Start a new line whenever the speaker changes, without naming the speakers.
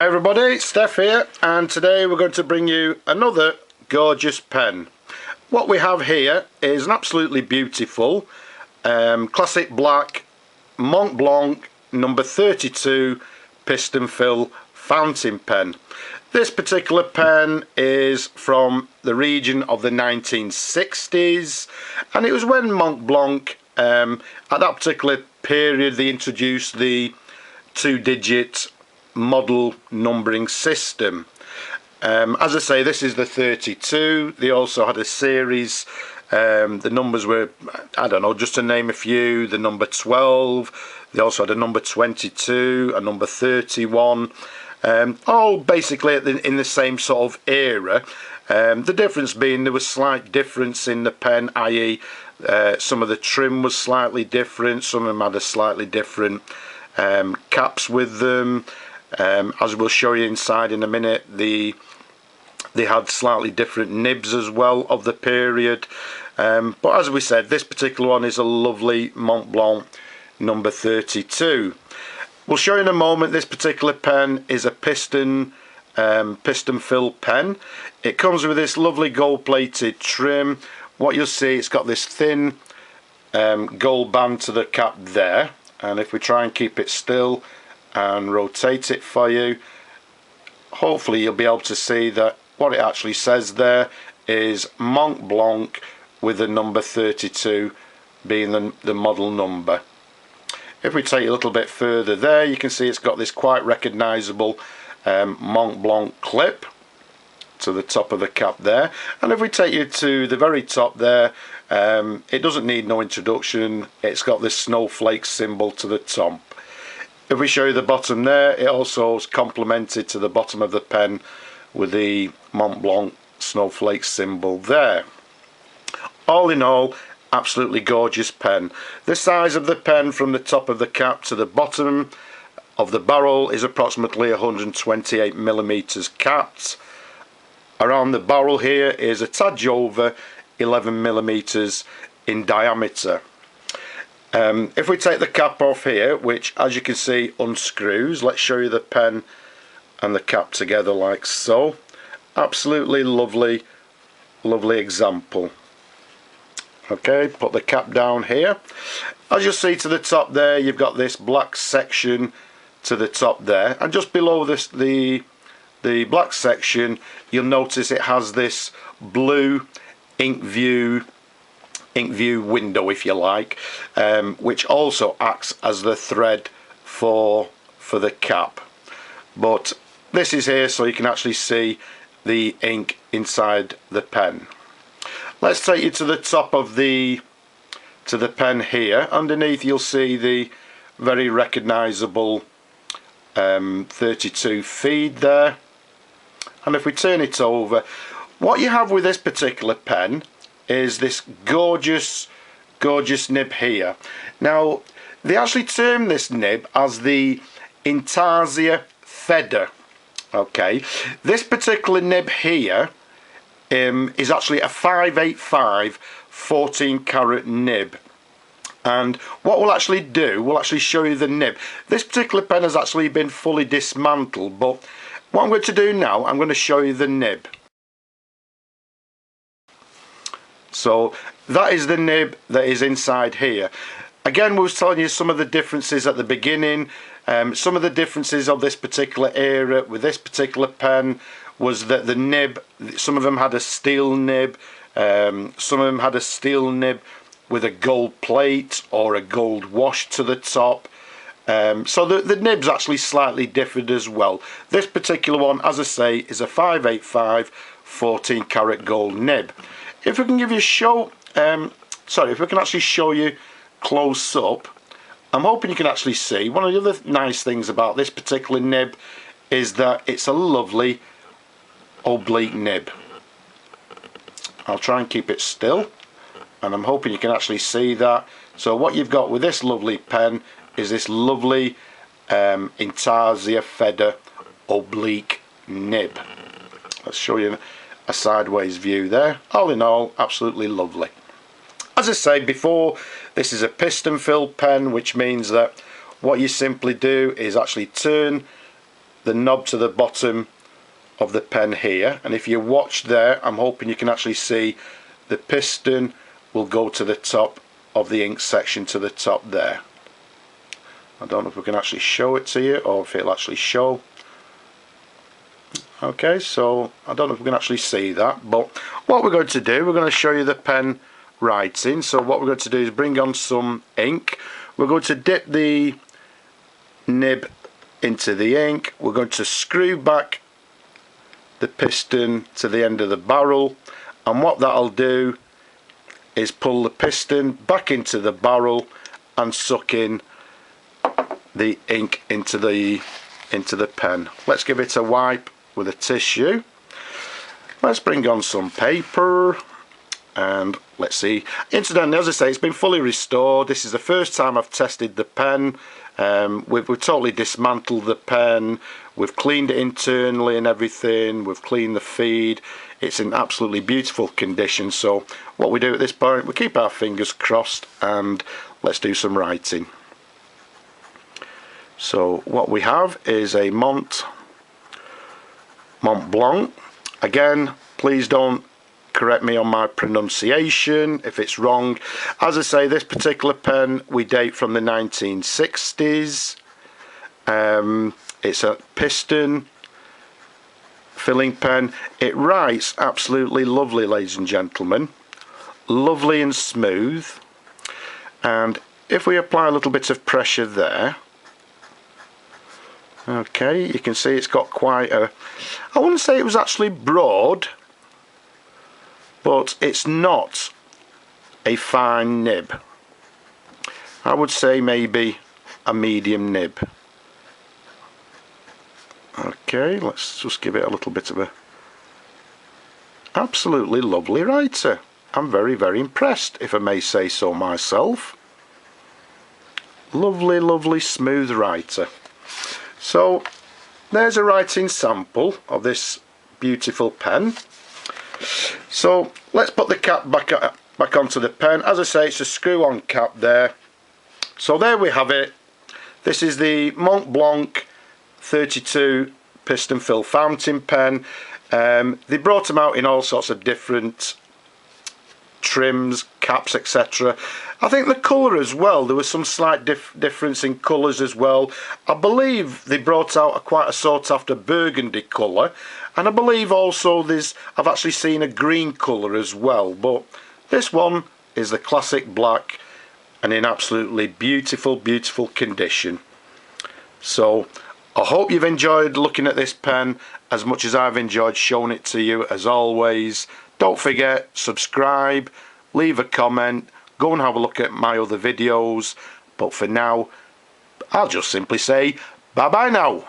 Hi everybody, Steph here, and today we're going to bring you another gorgeous pen. What we have here is an absolutely beautiful classic black Montblanc number 32 piston fill fountain pen. This particular pen is from the region of the 1960s, and it was when Montblanc at that particular period they introduced the two-digit model numbering system. As I say, this is the 32. They also had a series. The numbers were, I don't know, just to name a few, the number 12. They also had a number 22, a number 31, all basically in the same sort of era. The difference being there was slight difference in the pen, i.e. Some of the trim was slightly different, some of them had a slightly different caps with them. As we'll show you inside in a minute, they had slightly different nibs as well of the period. But as we said, this particular one is a lovely Montblanc number 32. We'll show you in a moment. This particular pen is a piston fill pen. It comes with this lovely gold plated trim. What you'll see, it's got this thin gold band to the cap there, and if we try and keep it still and rotate it for you, hopefully you'll be able to see that what it actually says there is Montblanc with the number 32 being the model number. If we take a little bit further there, you can see it's got this quite recognisable Montblanc clip to the top of the cap there, and if we take you to the very top there, it doesn't need no introduction. It's got this snowflake symbol to the top. If we show you the bottom there, it also is complemented to the bottom of the pen with the Montblanc snowflake symbol there. All in all, absolutely gorgeous pen. The size of the pen from the top of the cap to the bottom of the barrel is approximately 128mm capped. Around the barrel here is a tad over 11mm in diameter. If we take the cap off here, which as you can see unscrews, let's show you the pen and the cap together like so. Absolutely lovely example. Okay, put the cap down here. As you'll see to the top there, you've got this black section to the top there, and just below this the black section, you'll notice it has this blue ink view window, if you like, which also acts as the thread for the cap. But this is here so you can actually see the ink inside the pen. Let's take you to the top of the pen here. Underneath you'll see the very recognisable 32 feed there, and if we turn it over, what you have with this particular pen is this gorgeous nib here. Now they actually term this nib as the Intarsia-Feder. Okay, this particular nib here is actually a 585 14 karat nib, and what we'll actually do, we'll actually show you the nib. This particular pen has actually been fully dismantled, but what I'm going to do now, I'm going to show you the nib. So that is the nib that is inside here. Again, we was telling you some of the differences at the beginning. Some of the differences of this particular era with this particular pen was that the nib, some of them had a steel nib, some of them had a steel nib with a gold plate or a gold wash to the top. So the nib's actually slightly differed as well. This particular one, as I say, is a 585 14 karat gold nib. If we can give you a show, if we can actually show you close up, I'm hoping you can actually see. One of the other nice things about this particular nib is that it's a lovely oblique nib. I'll try and keep it still, and I'm hoping you can actually see that. So what you've got with this lovely pen is this lovely Intarsia-Feder oblique nib. Let's show you a sideways view there. All in all, absolutely lovely. As I said before, this is a piston fill pen, which means that what you simply do is actually turn the knob to the bottom of the pen here, and if you watch there, I'm hoping you can actually see the piston will go to the top of the ink section to the top there. I don't know if we can actually show it to you or if it'll actually show. Okay, so I don't know if we can actually see that, but what we're going to do, we're going to show you the pen writing. So what we're going to do is bring on some ink. We're going to dip the nib into the ink. We're going to screw back the piston to the end of the barrel, and what that'll do is pull the piston back into the barrel and suck in the ink into the pen. Let's give it a wipe with a tissue. Let's bring on some paper and let's see. Incidentally, as I say, it's been fully restored. This is the first time I've tested the pen. We've totally dismantled the pen, we've cleaned it internally and everything, we've cleaned the feed. It's in absolutely beautiful condition, so what we do at this point, we keep our fingers crossed and let's do some writing. So what we have is a Montblanc. Again, please don't correct me on my pronunciation if it's wrong. As I say, this particular pen we date from the 1960s. It's a piston filling pen. It writes absolutely lovely, ladies and gentlemen, lovely and smooth. And if we apply a little bit of pressure there, okay, you can see it's got quite a, I wouldn't say it was actually broad, but it's not a fine nib. I would say maybe a medium nib. Okay, let's just give it a little bit of a absolutely lovely writer. I'm very, very impressed, if I may say so myself. Lovely, lovely, smooth writer. So there's a writing sample of this beautiful pen. So let's put the cap back onto the pen. As I say, it's a screw-on cap there. So there we have it. This is the Montblanc 32 piston fill fountain pen. They brought them out in all sorts of different trims, caps, etc. I think the colour as well, there was some slight difference in colours as well. I believe they brought out quite a sought after burgundy colour, and I believe also I've actually seen a green colour as well, but this one is the classic black and in absolutely beautiful, beautiful condition. So I hope you've enjoyed looking at this pen as much as I've enjoyed showing it to you. As always, don't forget, subscribe, leave a comment, go and have a look at my other videos. But for now, I'll just simply say bye bye now.